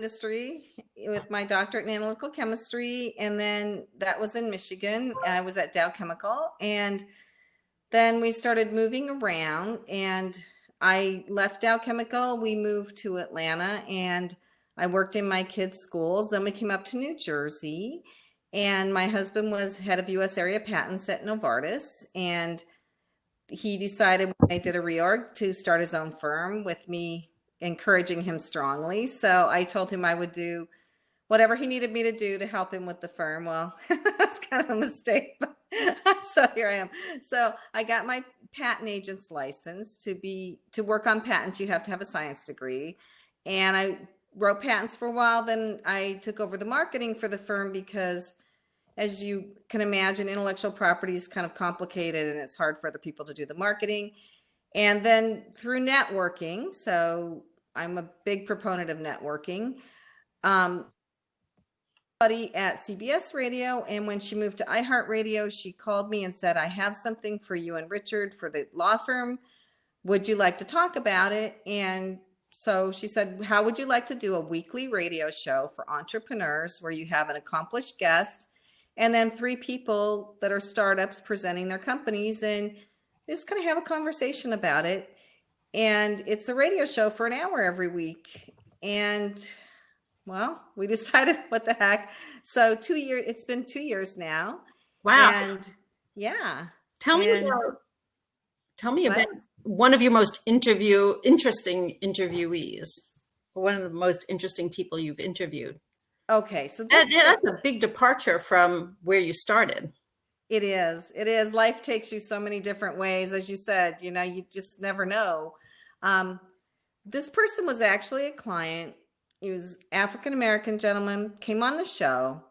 industry with my doctorate in analytical chemistry, and then that was in Michigan. I was at Dow Chemical, and then we started moving around, and I left Dow Chemical. We moved to Atlanta, and I worked in my kids' schools. Then we came up to New Jersey, and my husband was head of U.S. area patents at Novartis, and he decided when I did a reorg to start his own firm with me encouraging him strongly. So I told him I would do whatever he needed me to do to help him with the firm. Well, that's kind of a mistake, but so here I am. So I got my patent agent's license. To work on patents, you have to have a science degree. And I wrote patents for a while. Then I took over the marketing for the firm because, as you can imagine, intellectual property is kind of complicated and it's hard for other people to do the marketing. And then through networking, so I'm a big proponent of networking, buddy at CBS Radio, and when she moved to iHeartRadio, she called me and said, I have something for you and Richard for the law firm. Would you like to talk about it? And so she said, how would you like to do a weekly radio show for entrepreneurs where you have an accomplished guest and then 3 people that are startups presenting their companies, and just kind of have a conversation about it. And it's a radio show for an hour every week. And well, we decided what the heck. So it's been 2 years now. Wow. And yeah. Tell me about one of your most interesting interviewees, or one of the most interesting people you've interviewed. Okay. So that's a big departure from where you started. It is. It is. Life takes you so many different ways. As you said, you just never know. This person was actually a client. He was African-American gentleman, came on the show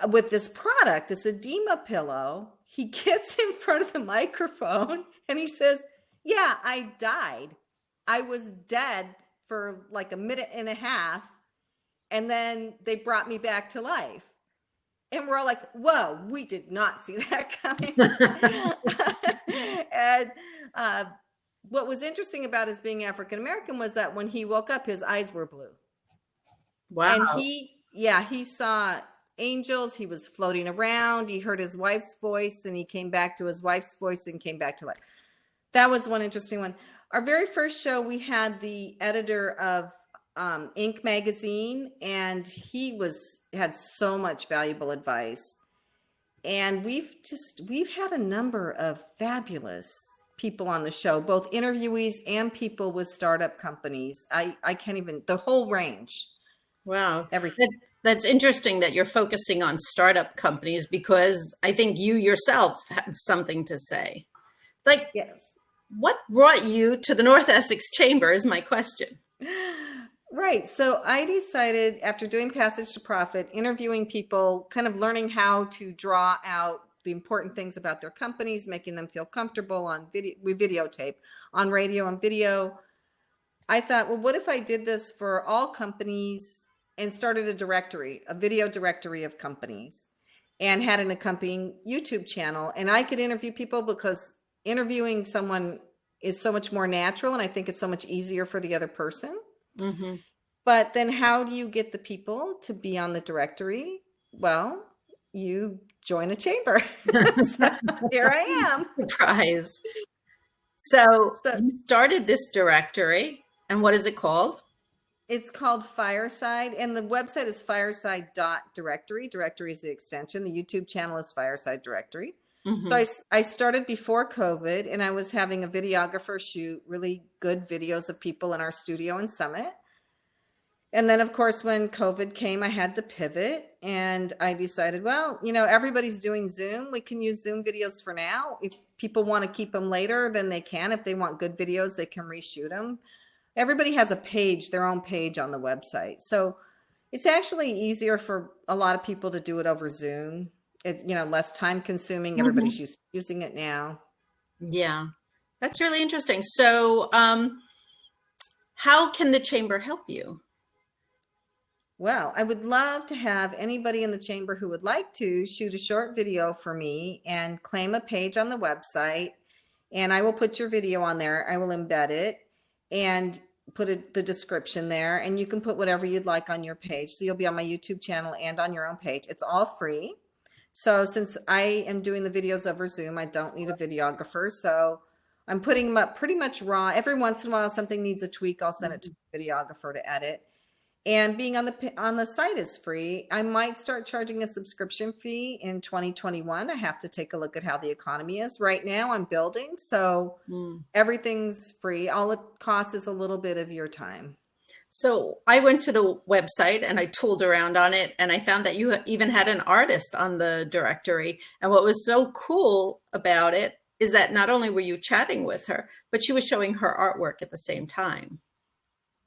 with this product, this edema pillow. He gets in front of the microphone and he says, yeah, I died. I was dead for like a minute and a half. And then they brought me back to life. And we're all like, whoa, we did not see that coming. And what was interesting about his being African-American was that when he woke up, his eyes were blue. Wow. And he saw angels. He was floating around. He heard his wife's voice, and he came back to his wife's voice and came back to life. That was one interesting one. Our very first show, we had the editor of Inc. magazine, and he had so much valuable advice. And we've had a number of fabulous people on the show, both interviewees and people with startup companies. I can't even, the whole range. Wow. Everything. That's interesting that you're focusing on startup companies, because I think you yourself have something to say. Like, yes. What brought you to the North Essex Chamber is my question. Right. So I decided, after doing Passage to Profit, interviewing people, kind of learning how to draw out the important things about their companies, making them feel comfortable on video. We videotape on radio and video. I thought, well, what if I did this for all companies and started a video directory of companies, and had an accompanying YouTube channel, and I could interview people, because interviewing someone is so much more natural, and I think it's so much easier for the other person. Mm-hmm. But then how do you get the people to be on the directory? Well, you join a chamber. So here I am. Surprise. So you started this directory, and what is it called? It's called Fireside, and the website is fireside.directory. Directory is the extension. The YouTube channel is Fireside Directory. Mm-hmm. So I started before COVID, and I was having a videographer shoot really good videos of people in our studio in Summit. And then, of course, when COVID came, I had to pivot, and I decided, well, everybody's doing Zoom. We can use Zoom videos for now. If people want to keep them later, then they can. If they want good videos, they can reshoot them. Everybody has their own page on the website. So it's actually easier for a lot of people to do it over Zoom. It's, less time consuming. Mm-hmm. Everybody's using it now. Yeah, that's really interesting. So how can the chamber help you? Well, I would love to have anybody in the chamber who would like to shoot a short video for me and claim a page on the website. And I will put your video on there. I will embed it. And the description there, and you can put whatever you'd like on your page. So you'll be on my YouTube channel and on your own page. It's all free. So since I am doing the videos over Zoom, I don't need a videographer. So I'm putting them up pretty much raw. Every once in a while, something needs a tweak, I'll send it to the videographer to edit. And being on the site is free. I might start charging a subscription fee in 2021. I have to take a look at how the economy is. Right now I'm building, so everything's free. All it costs is a little bit of your time. So I went to the website and I tooled around on it, and I found that you even had an artist on the directory. And what was so cool about it is that not only were you chatting with her, but she was showing her artwork at the same time.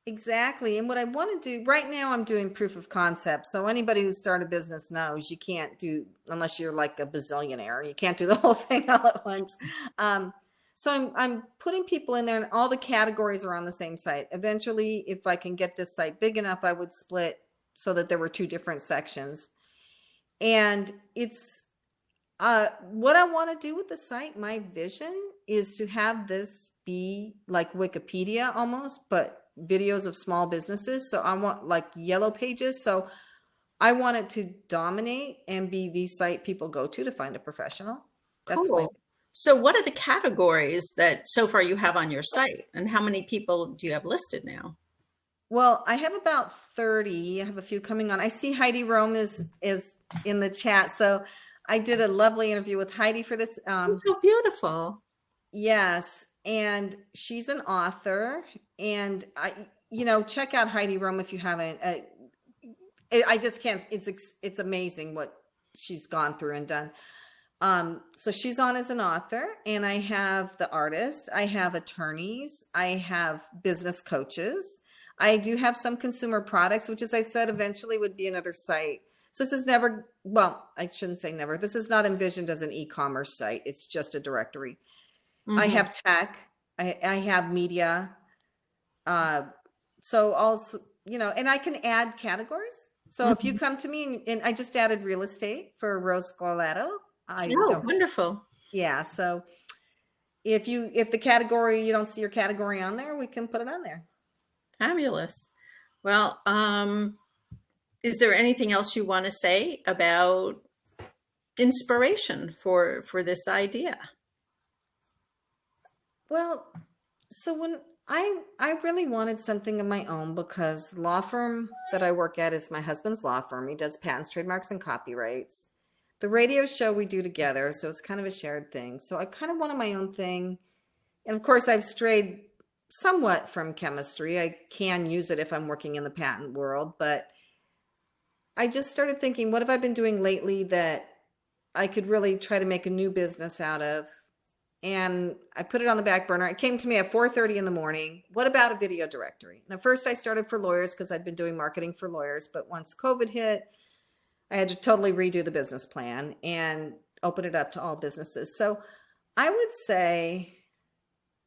Exactly. And what I want to do right now, I'm doing proof of concept. So anybody who's started a business knows you can't do, unless you're like a bazillionaire, you can't do the whole thing all at once. So I'm putting people in there, and all the categories are on the same site. Eventually, if I can get this site big enough, I would split so that there were two different sections. And it's what I want to do with the site. My vision is to have this be like Wikipedia almost, but videos of small businesses. So I want like yellow pages. So I want it to dominate and be the site people go to find a professional. That's my. Cool. So what are the categories that so far you have on your site, and how many people do you have listed now? Well, I have about 30. I have a few coming on. I see Heidi Rome is in the chat. So I did a lovely interview with Heidi for this. Oh, how beautiful. Yes, and she's an author, and check out Heidi Rome if you haven't. I just can't. It's amazing what she's gone through and done. So she's on as an author, and I have the artist, I have attorneys, I have business coaches. I do have some consumer products, which, as I said, eventually would be another site. So this is never, well, I shouldn't say never. This is not envisioned as an e-commerce site. It's just a directory. I have tech, I have media. So also, and I can add categories. So if you come to me, and I just added real estate for Rose Scarlato. Wonderful. Yeah. So if the category, you don't see your category on there, we can put it on there. Fabulous. Well, is there anything else you want to say about inspiration for this idea? Well, so when I really wanted something of my own, because the law firm that I work at is my husband's law firm. He does patents, trademarks, and copyrights. The radio show we do together, so it's kind of a shared thing. So I kind of wanted my own thing. And of course, I've strayed somewhat from chemistry. I can use it if I'm working in the patent world, but I just started thinking, what have I been doing lately that I could really try to make a new business out of? And I put it on the back burner. It came to me at 4:30 in the morning. What about a video directory? And at first I started for lawyers because I'd been doing marketing for lawyers. But once COVID hit, I had to totally redo the business plan and open it up to all businesses. So I would say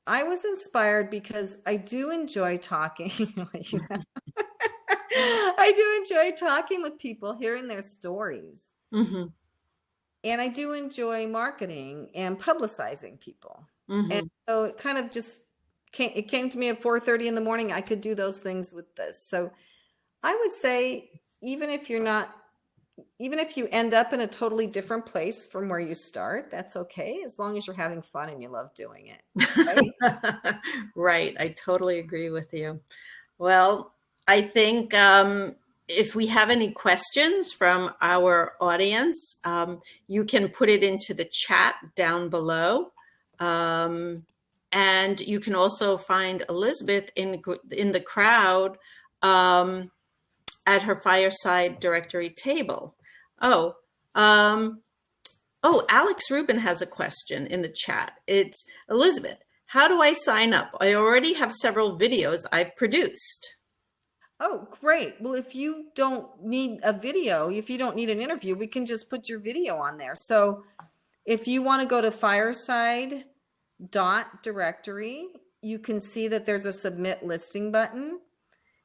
I was inspired because I do enjoy talking. I do enjoy talking with people, hearing their stories. Mm-hmm. And I do enjoy marketing and publicizing people. Mm-hmm. And so it kind of just came to me at 4:30 in the morning. I could do those things with this. So I would say, even if you end up in a totally different place from where you start, that's okay, as long as you're having fun and you love doing it. Right? Right. I totally agree with you. Well, I think if we have any questions from our audience, you can put it into the chat down below. And you can also find Elizabeth in the crowd at her Fireside Directory table. Alex Rubin has a question in the chat. It's, Elizabeth, how do I sign up? I already have several videos I've produced. Oh, great. Well, if you don't need a video, if you don't need an interview, we can just put your video on there. So if you want to go to fireside.directory, you can see that there's a submit listing button.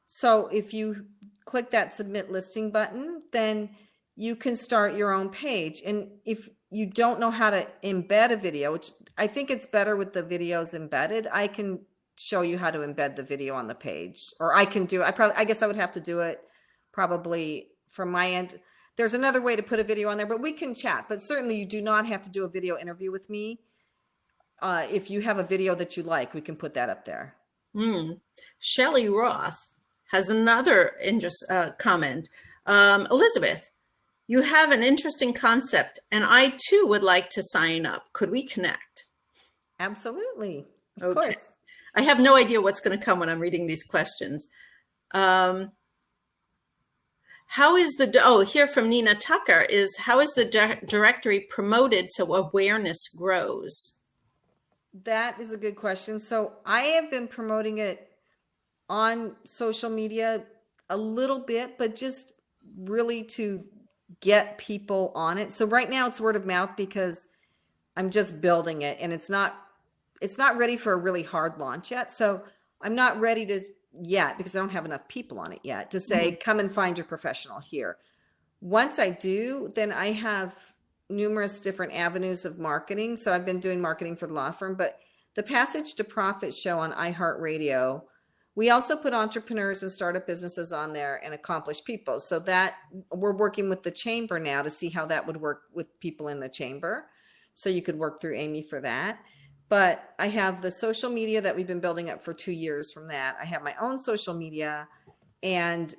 So if you click that submit listing button, then you can start your own page. And if you don't know how to embed a video, which I think it's better with the videos embedded, I can show you how to embed the video on the page, or I can do it. I guess I would have to do it probably from my end. There's another way to put a video on there, but we can chat. But certainly you do not have to do a video interview with me. If you have a video that you like, we can put that up there. Shelley Roth has another comment. Elizabeth, you have an interesting concept, and I too would like to sign up. Could we connect? Absolutely. Of Okay. course. I have no idea what's going to come when I'm reading these questions. How is here from Nina Tucker how is the directory promoted so awareness grows? That is a good question. So I have been promoting it on social media a little bit, but just really to get people on it. So right now it's word of mouth because I'm just building it, and it's not ready for a really hard launch yet. So I'm not ready to yet because I don't have enough people on it yet to say, come and find your professional here. Once I do, then I have numerous different avenues of marketing. So I've been doing marketing for the law firm, but the Passage to Profit show on iHeartRadio, we also put entrepreneurs and startup businesses on there and accomplished people. So that we're working with the chamber now to see how that would work with people in the chamber. So you could work through Amiee for that. But I have the social media that we've been building up for 2 years from that. I have my own social media, and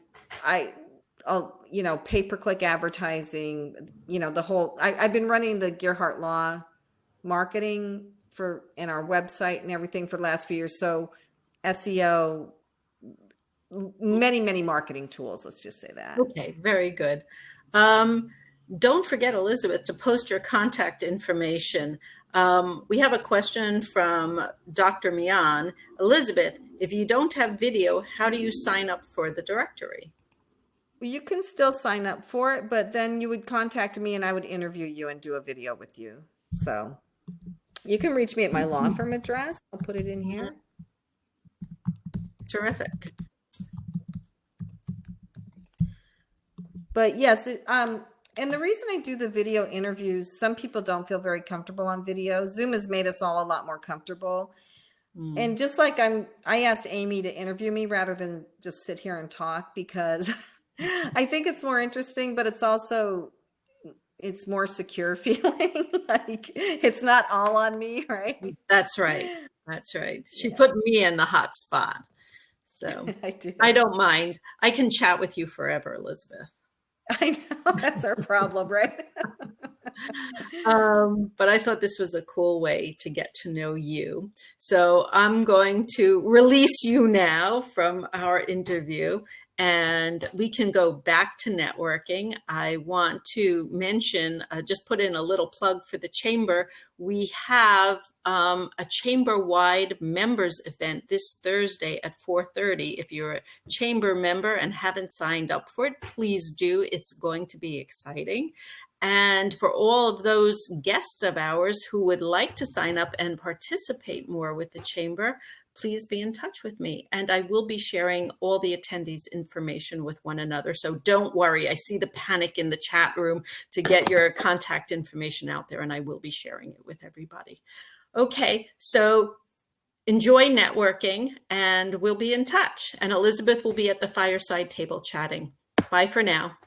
I'll pay-per-click advertising, the whole, I've been running the Gearhart Law marketing in our website and everything for the last few years. So SEO, many marketing tools, let's just say that. Okay, very good. Don't forget, Elizabeth, to post your contact information. We have a question from Dr. Mian. Elizabeth, if you don't have video, how do you sign up for the directory? You can still sign up for it, but then you would contact me and I would interview you and do a video with you. So you can reach me at my law firm address. I'll put it in here. Terrific. But yes, and the reason I do the video interviews, some people don't feel very comfortable on video. Zoom has made us all a lot more comfortable. And just like I asked Amiee to interview me rather than just sit here and talk, because I think it's more interesting, but it's more secure feeling. Like it's not all on me, right? That's right. That's right. She put me in the hot spot. So I don't mind. I can chat with you forever, Elizabeth. I know, that's our problem, right? But I thought this was a cool way to get to know you. So I'm going to release you now from our interview, and we can go back to networking. I want to mention, just put in a little plug for the chamber. We have a chamber-wide members event this Thursday at 4:30. If you're a chamber member and haven't signed up for it, please do. It's going to be exciting. And for all of those guests of ours who would like to sign up and participate more with the chamber, please be in touch with me. And I will be sharing all the attendees' information with one another. So don't worry. I see the panic in the chat room to get your contact information out there, and I will be sharing it with everybody. Okay, so enjoy networking, and we'll be in touch. And Elizabeth will be at the fireside table chatting. Bye for now.